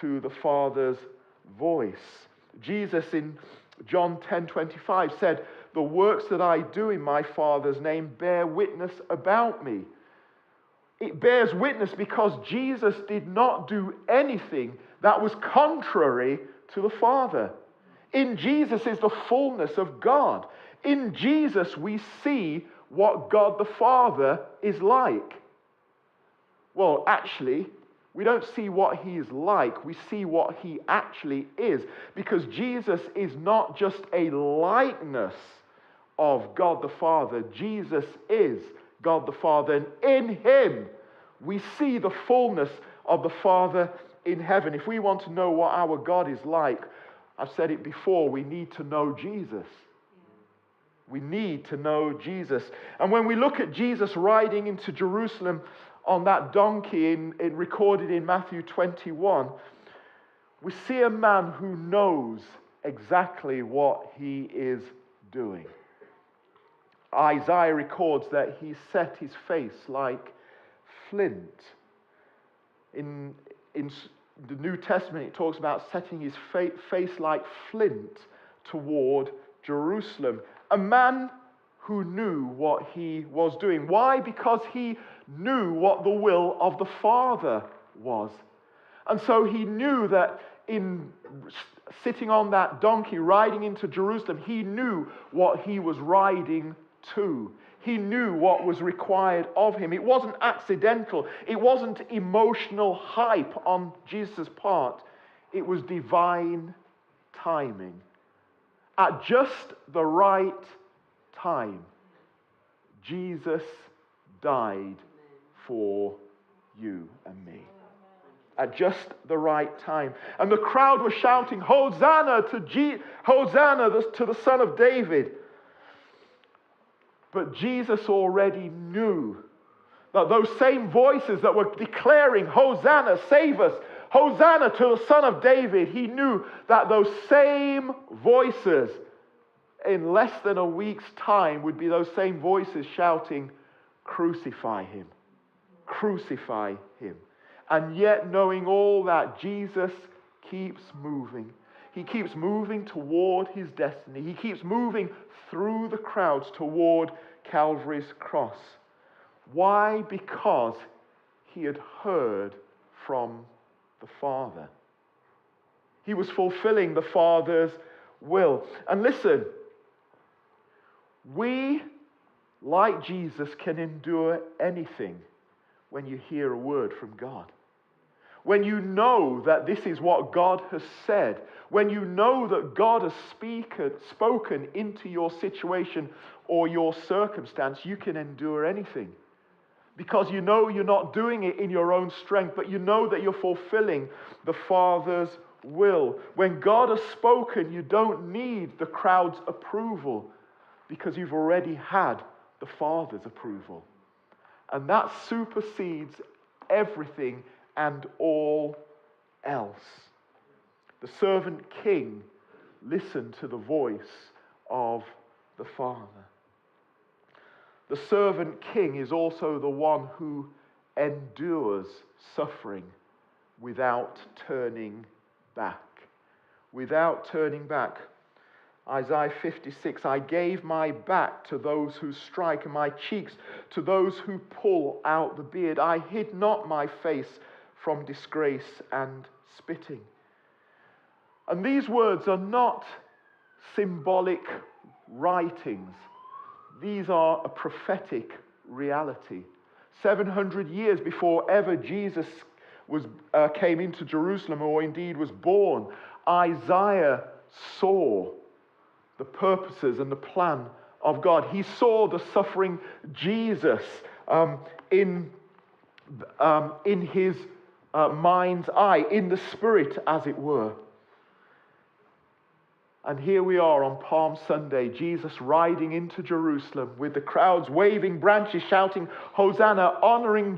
to the Father's voice. Jesus in John 10:25 said, "The works that I do in my Father's name bear witness about me." It bears witness because Jesus did not do anything that was contrary to the Father. In Jesus is the fullness of God. In Jesus we see what God the Father is like. Well, actually, we don't see what he is like. We see what he actually is. Because Jesus is not just a likeness of God the Father. Jesus is God the Father. And in him, we see the fullness of the Father in heaven. If we want to know what our God is like, I've said it before, we need to know Jesus. We need to know Jesus. And when we look at Jesus riding into Jerusalem on that donkey recorded in Matthew 21, we see a man who knows exactly what he is doing. Isaiah records that he set his face like flint. In the New Testament, it talks about setting his face like flint toward Jerusalem. A man who knew what he was doing. Why? Because he knew what the will of the Father was. And so he knew that in sitting on that donkey, riding into Jerusalem, he knew what he was riding to. He knew what was required of him. It wasn't accidental. It wasn't emotional hype on Jesus' part. It was divine timing. At just the right time, Jesus died for you and me. At just the right time. And the crowd was shouting, "Hosanna Hosanna to the Son of David." But Jesus already knew that those same voices that were declaring, "Hosanna, save us, Hosanna to the Son of David," he knew that those same voices in less than a week's time would be those same voices shouting, "Crucify him, crucify him." And yet, knowing all that, Jesus keeps moving. He keeps moving toward his destiny. He keeps moving through the crowds toward Calvary's cross. Why? Because he had heard from the Father. He was fulfilling the Father's will. And listen, we, like Jesus, can endure anything when you hear a word from God. When you know that this is what God has said, when you know that God has spoken into your situation or your circumstance, you can endure anything. Because you know you're not doing it in your own strength, but you know that you're fulfilling the Father's will. When God has spoken, you don't need the crowd's approval because you've already had the Father's approval. And that supersedes everything and all else. The servant king listened to the voice of the Father. The servant king is also the one who endures suffering without turning back. Without turning back. Isaiah 56, "I gave my back to those who strike, and my cheeks to those who pull out the beard. I hid not my face from disgrace and spitting." And these words are not symbolic writings. These are a prophetic reality. 700 years before ever Jesus came into Jerusalem, or indeed was born, Isaiah saw the purposes and the plan of God. He saw the suffering Jesus in his mind's eye, in the spirit, as it were. And here we are on Palm Sunday, Jesus riding into Jerusalem with the crowds waving branches, shouting, "Hosanna," honoring